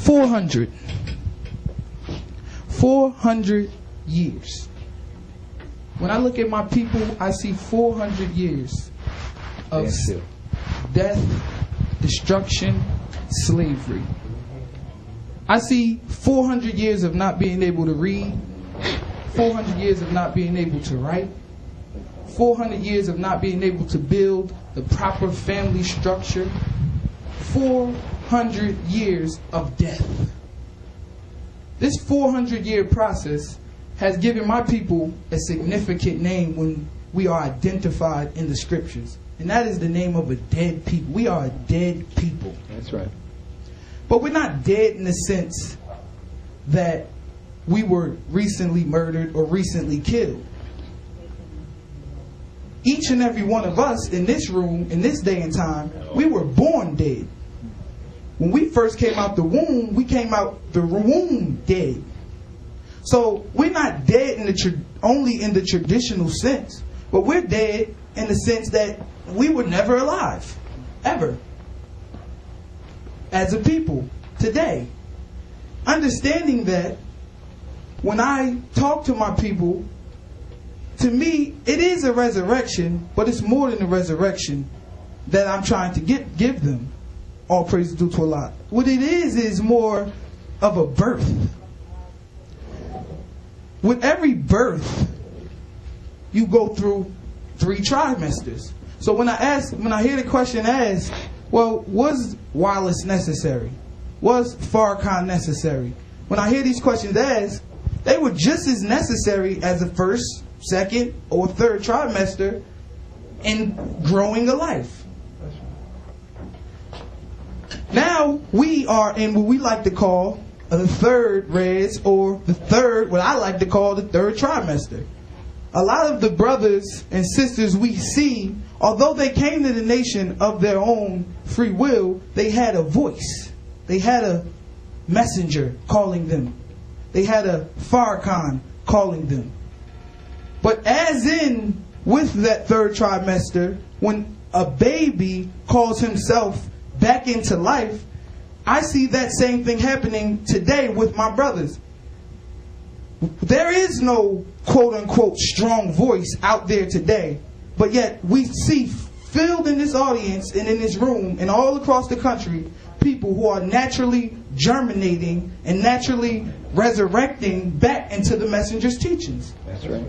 400. 400 years. When I look at my people, I see 400 years of death, destruction, slavery. I see 400 years of not being able to read, 400 years of not being able to write, 400 years of not being able to build the proper family structure, 400 years of death. This 400-year process has given my people a significant name when we are identified in the scriptures. And that is the name of a dead people. We are a dead people. That's right. But we're not dead in the sense that we were recently murdered or recently killed. Each and every one of us in this room, in this day and time, we were born dead. When we first came out the womb, we came out the womb dead. So we're not dead only in the traditional sense, but we're dead in the sense that we were never alive, ever, as a people today. Understanding that when I talk to my people, to me, it is a resurrection, but it's more than a resurrection that I'm trying to give them. All praise due to Allah. What it is more of a birth. With every birth, you go through 3 trimesters. So when I hear the question asked, well, was wireless necessary? Was Farrakhan necessary? When I hear these questions asked, they were just as necessary as the first, second, or third trimester in growing a life. Now we are in what we like to call the third res, or the third, what I like to call the third trimester. A lot of the brothers and sisters we see, although they came to the nation of their own free will, they had a voice. They had a messenger calling them. They had a Farrakhan calling them. But as in with that third trimester, when a baby calls himself back into life, I see that same thing happening today with my brothers. There is no quote-unquote strong voice out there today, but yet we see filled in this audience and in this room and all across the country people who are naturally germinating and naturally resurrecting back into the messenger's teachings. That's right.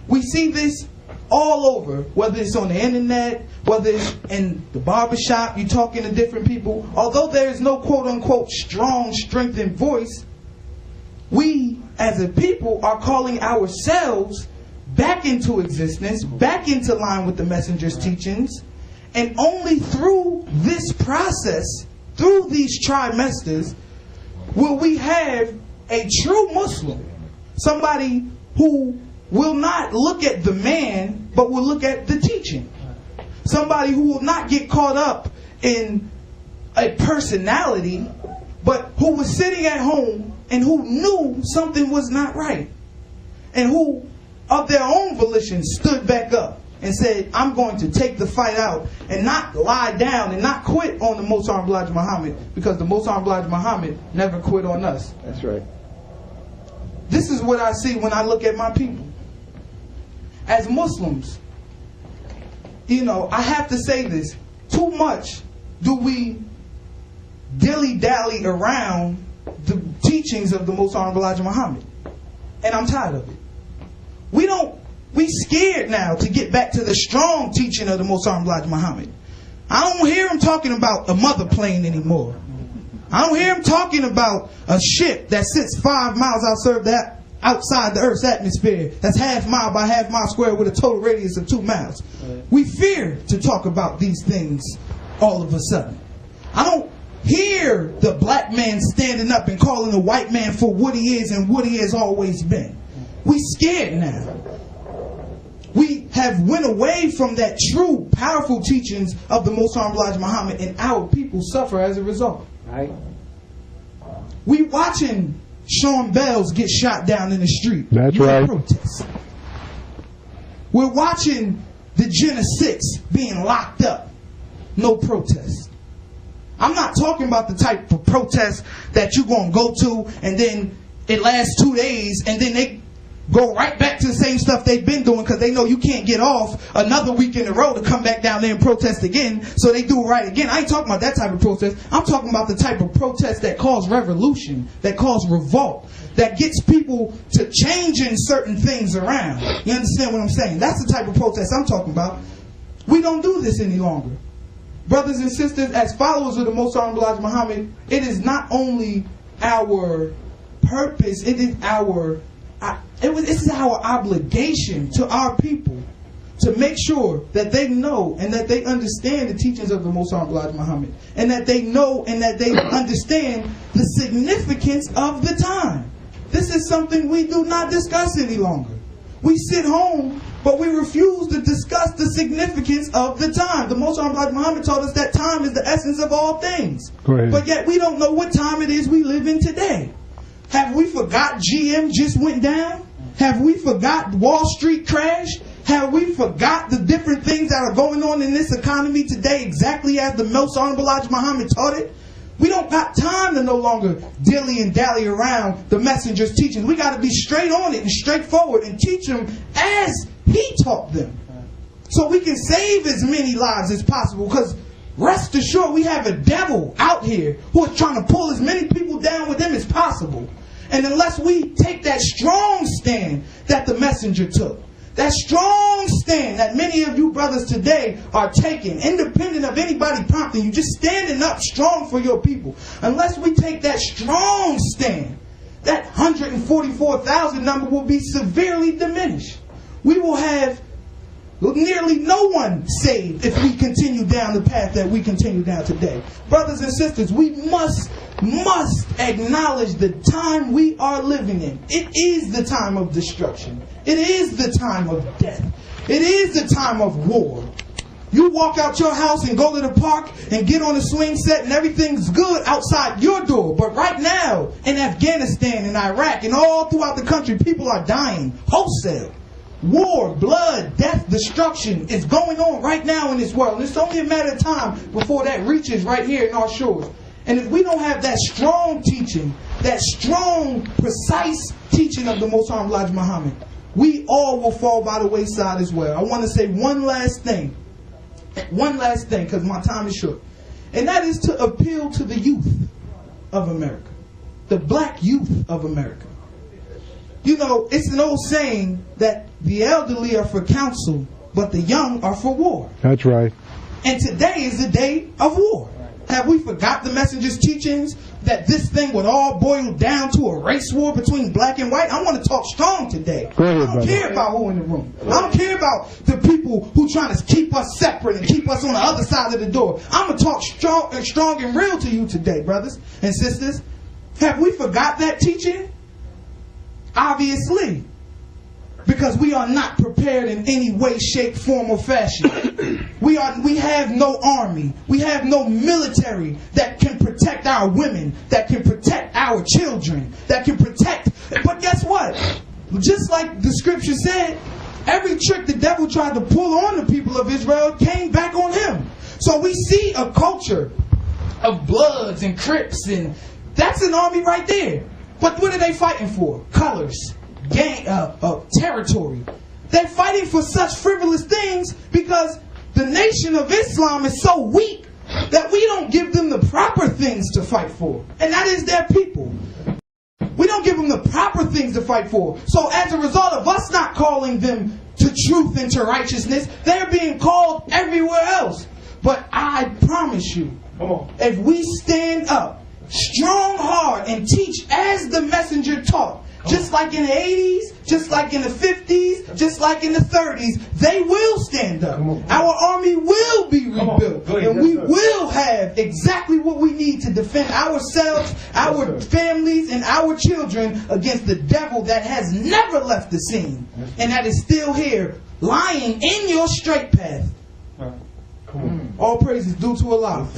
We see this all over, whether it's on the internet, whether it's in the barbershop, you talking to different people. Although there is no quote-unquote strong, strengthened voice, we as a people are calling ourselves back into existence, back into line with the messenger's teachings. And only through this process, through these trimesters, will we have a true Muslim. Somebody who will not look at the man, but will look at the teaching. Somebody who will not get caught up in a personality, but who was sitting at home and who knew something was not right. And who, of their own volition, stood back up and said, I'm going to take the fight out and not lie down and not quit on the Most Honorable Elijah Muhammad, because the Most Honorable Elijah Muhammad never quit on us. That's right. This is what I see when I look at my people. As Muslims, you know, I have to say this. Too much do we dilly-dally around the teachings of the Most Honorable Elijah Muhammad. And I'm tired of it. We scared now to get back to the strong teaching of the Most Honorable Elijah Muhammad. I don't hear him talking about a mother plane anymore. I don't hear him talking about a ship that sits 5 miles outside the Earth's atmosphere, that's half mile by half mile square with a total radius of 2 miles. We fear to talk about these things all of a sudden. I don't hear the black man standing up and calling the white man for what he is and what he has always been. We scared now. We have went away from that true, powerful teachings of the Most Honorable Elijah Muhammad, and our people suffer as a result. Right. We watching Sean Bells get shot down in the street. That's right. Protest. We're watching the Gen 6 being locked up. No protest. I'm not talking about the type of protest that you're going to go to and then it lasts 2 days and then they go right back to the same stuff they've been doing because they know you can't get off another week in a row to come back down there and protest again, so they do it right again. I ain't talking about that type of protest. I'm talking about the type of protest that cause revolution, that cause revolt, that gets people to changing certain things around. You understand what I'm saying? That's the type of protest I'm talking about. We don't do this any longer. Brothers and sisters, as followers of the Most Honorable Elijah Muhammad, it is not only our purpose, it is our obligation to our people to make sure that they know and that they understand the teachings of the Most Honorable Elijah Muhammad, and that they know and that they understand the significance of the time. This is something we do not discuss any longer. We sit home, but we refuse to discuss the significance of the time. The Most Honorable Elijah Muhammad told us that time is the essence of all things. But yet we don't know what time it is we live in today. Have we forgot GM just went down? Have we forgot Wall Street crashed? Have we forgot the different things that are going on in this economy today exactly as the Most Honorable Elijah Muhammad taught it? We don't got time to no longer dilly and dally around the messenger's teachings. We got to be straight on it and straightforward and teach them as he taught them, so we can save as many lives as possible. Because rest assured, we have a devil out here who is trying to pull as many people down with him as possible. And unless we take that strong stand that the messenger took, that strong stand that many of you brothers today are taking, independent of anybody prompting you, just standing up strong for your people, unless we take that strong stand, that 144,000 number will be severely diminished. We will have nearly no one saved if we continue down the path that we continue down today. Brothers and sisters, we must acknowledge the time we are living in. It is the time of destruction. It is the time of death. It is the time of war. You walk out your house and go to the park and get on a swing set and everything's good outside your door. But right now in Afghanistan and Iraq and all throughout the country, people are dying wholesale. War, blood, death, destruction is going on right now in this world. And it's only a matter of time before that reaches right here in our shores. And if we don't have that strong teaching, that strong, precise teaching of the Most Honorable Elijah Muhammad, we all will fall by the wayside as well. I want to say one last thing, because my time is short. And that is to appeal to the youth of America, the black youth of America. You know, it's an old saying that the elderly are for counsel, but the young are for war. That's right. And today is the day of war. Have we forgot the messenger's teachings that this thing would all boil down to a race war between black and white? I want to talk strong today. Go ahead, I don't care about who in the room. I don't care about the people who trying to keep us separate and keep us on the other side of the door. I'm going to talk strong and real to you today, brothers and sisters. Have we forgot that teaching? Obviously. Because we are not prepared in any way, shape, form, or fashion. We have no army. We have no military that can protect our women, that can protect our children, that can protect. But guess what? Just like the scripture said, every trick the devil tried to pull on the people of Israel came back on him. So we see a culture of Bloods and Crips, and that's an army right there. But what are they fighting for? Colors. Territory. They're fighting for such frivolous things because the nation of Islam is so weak that we don't give them the proper things to fight for, and that is their people. We don't give them the proper things to fight for. So as a result of us not calling them to truth and to righteousness, they're being called everywhere else. But I promise you, if we stand up strong, hard, and teach as the messenger taught, just like in the 80s, just like in the 50s, just like in the 30s, they will stand up. Our army will be rebuilt. And we will have exactly what we need to defend ourselves, our families, and our children against the devil that has never left the scene. And that is still here, lying in your straight path. All praise is due to Allah.